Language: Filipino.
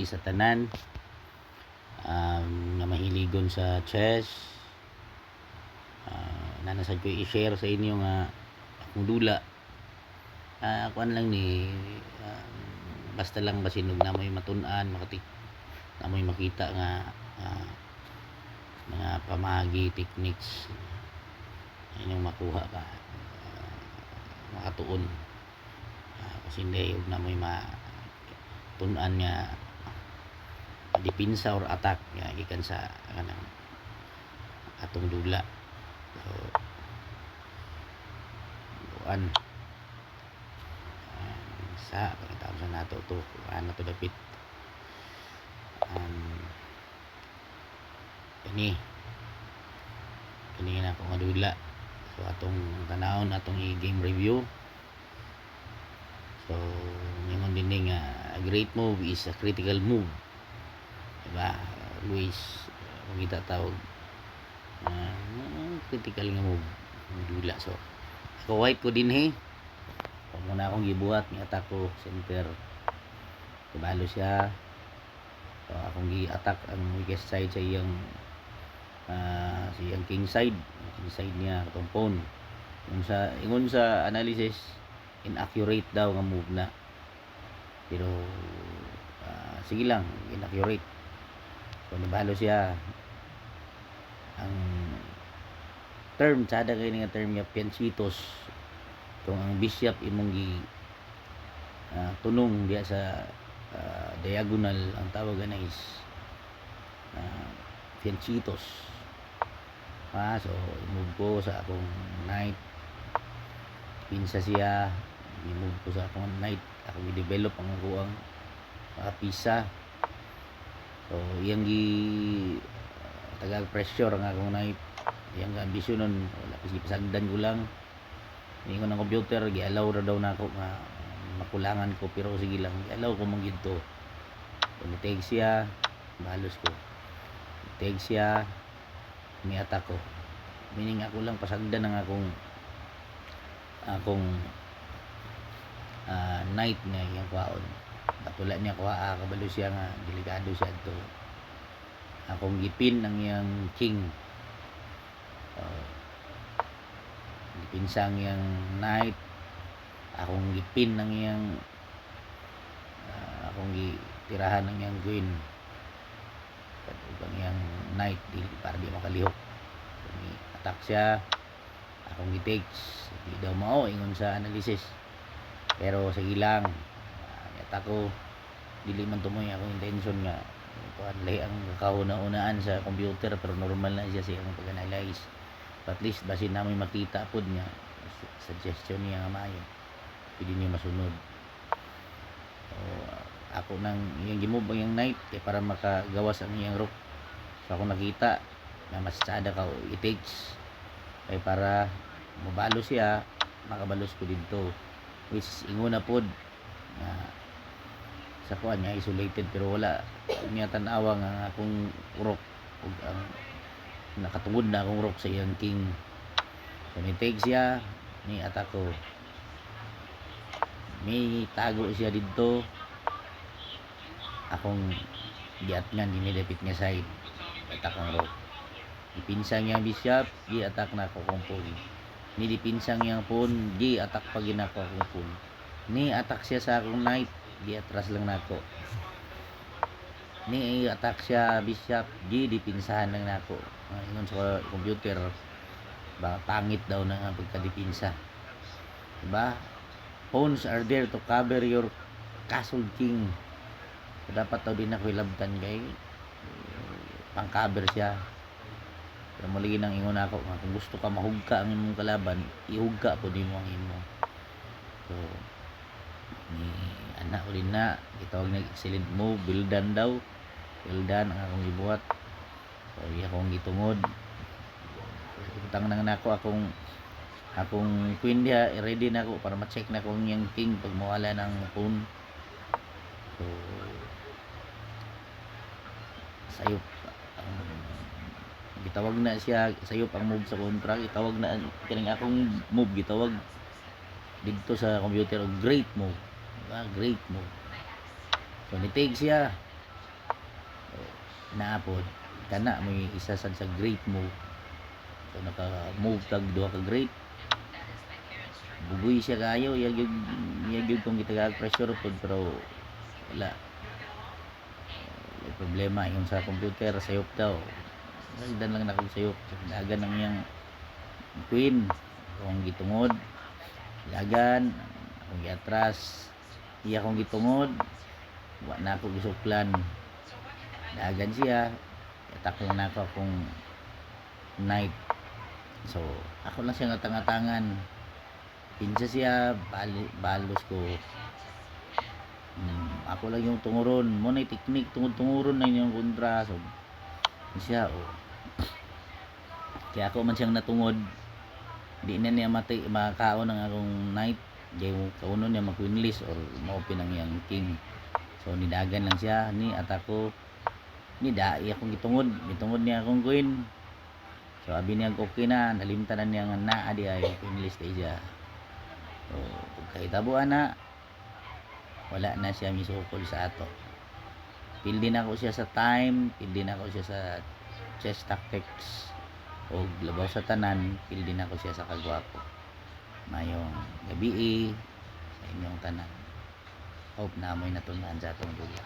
pinaagi sa tanan nga mahiligon sa chess. Nanasad ko i-share sa inyo nga akong dula. Kuan lang ni basta lang basinog na mo'y matun-an, na mo'y makita nga mga pamagi techniques inyong makuha ka makatuon. Kasi hindi huwag na mo'y matun-an nga dipinsa or attack nga gikan sa kanang atong dula. So kuan sa pagkatapos sa nato to ano to dapit kani na ako nga dula. So atong tanawon atong i-game review. So ingon din nga a great move is a critical move, diba Luis? Kung kita tawag critical nga move ang dula. So ako white ko din kung muna akong gibuhat ni attack ko center, kabalo siya. So akong gi-attack ang weakest side sa iyang king side niya katong pawn. Ingon sa analysis inaccurate daw nga move na, pero sige lang, inaccurate. So nabalo siya. Ang term sada kay nga term nga piancitos, kung ang bishop imong gi tunong diya sa diagonal, ang tawag na is piancitos. So i-move ko sa akong knight, pinsa siya, i-move ko sa akong knight, akong i-develop ang akong pisa. So iyang tagal pressure ang akong knight, iyang ambisyon nun wala kasi pasagdan ko lang. Ingon ng computer gi-allow ra daw nako nga makulangan ko, pero sige lang, gi-allow ko manggid to. Kung i-take siya, balos ko. I-take siya, ni-attack ko. Meaning ako lang pasagdan ng akong knight nga iyang kwaon. Patula niya kuha, kabalo siya nga delikado siya to. Akong gipin ang iyang king. Gipinsang iyang knight, akong gipin ang iyang akong gitirahan ang iyang queen, ang iyang knight para di makalihok. Attack siya, akong gitakes, di daw mao ingon sa analysis, pero sige lang, attack ko. Dili man tumoy akong intention nga lahi ang kauna-unaan sa computer, pero normal na siya siyang pag-analyze. At least basin namin makita pod nga suggestion niya nga maayo, pwede niyo masunod. So ako nang iyang gimove ang iyang knight para makagawas ang iyang rook. So ako nakita na mas sada ka i-takes kay para mabalo siya, makabalos ko dito, which ingon na pod sa kuan niya isolated, pero wala niya tan-awa nga akong rook ug ang nakatungod na akong rook sa iyang king. So ni take siya, ni attack ko, may tago siya dito, akong giatngan dinidapit nga side, attack ang rook. Ipinsang yang bishop, gi-attack na ako kung pawn. Ni dipinsang yang pawn, gi-attack pa ginako akong pawn. Ni attack siya sa akong knight, gi-atras lang nako. Ni attack siya bishop, gi-dipinsahan lang nako. Ingon sa computer, ba pangit daw na nga pagkadipinsa. Diba? Pawns are there to cover your castle king. So, dapat daw din ako ilabtan kay pang-cover siya. Pero muli nang ingon ako nga kung gusto ka mahugka ang imong kalaban, ihugka po din mo ang imo. So ni anak ko din na gitawag na excellent move, well done daw, well done ang akong gibuhat. So iya akong gitungod, utang nang nako akong queen diha, ready na ako para ma-check na kung yung king pag mawala ng pawn. So sayop gitawag na siya, sayop ang move sa kontra, gitawag na kining akong move gitawag dito sa computer og great move, diba? Great move. So ni take siya, naapod kana may isa sad sa great move. So naka move tag duha ka great. Bubuy siya kayo, yag kung gitagag pressure pod pero wala. May problema yung sa computer sayop daw. Nagdan lang na kog sayop. Dagan nang yang queen kung gitungod. Dagan akong giatras. Iya akong gitungod. Wa na ako gisuklan. Dagan siya. Atak lang na ako akong knight. So ako lang siya ngatangatangan. Pinsa siya, balos ko. Ako lang yung tunguron. Mo na teknik tungod-tunguron na yung kontra. So siya kaya ako man siyang natungod. Di na niya makaon ng akong knight. Kaya kauno niya mag-winlist or ma-open ang yang king. So nidagan lang siya ni atako. Ni dai akong gitungod niya akong queen. So abi niya okay na, nalimtan na niya nga naa di ay winlist siya. So kahitabuan na wala na siya misukol sa ato. Pildi na ako siya sa time, pildi na ako siya sa chess tactics o labaw sa tanan, pildi na ako siya sa kagwapo. Mayong gabi sa inyong tanan. Hope na amoy natunan sa atong dulo.